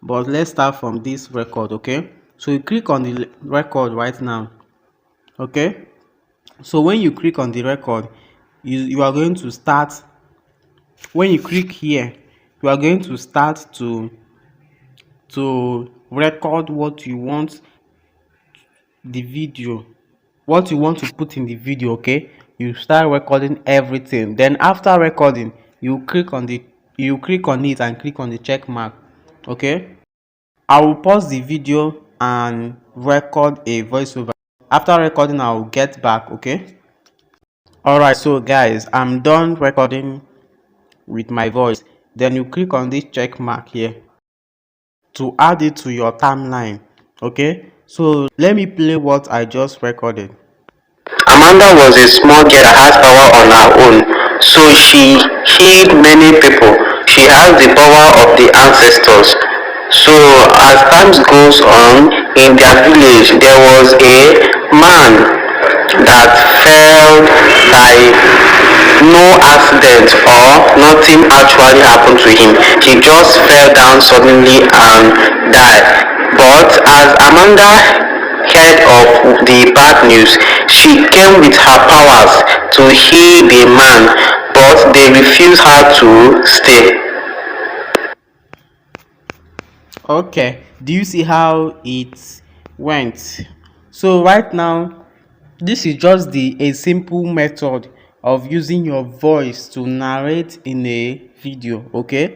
but let's start from this record. Okay, so you click on the record right now. Okay, so when you click on the record, you are going to start. When you click here, you are going to start to record what you want the video, what you want to put in the video. Okay, you start recording everything. Then after recording, you click on it and click on the check mark. Okay, I will pause the video and record a voiceover. After recording, I will get back. Okay, all right, so guys, I'm done recording with my voice. Then you click on this check mark here to add it to your timeline. Okay, so let me play what I just recorded. Amanda was a small girl that has power on her own, so she healed many people. She has the power of the ancestors. So as time goes on, in their village there was a man that fell by no accident, or nothing actually happened to him. He just fell down suddenly and died. But as Amanda heard of the bad news, she came with her powers to heal the man, but they refused her to stay. Okay, do you see how it went? So right now, this is just a simple method of using your voice to narrate in a video. Okay,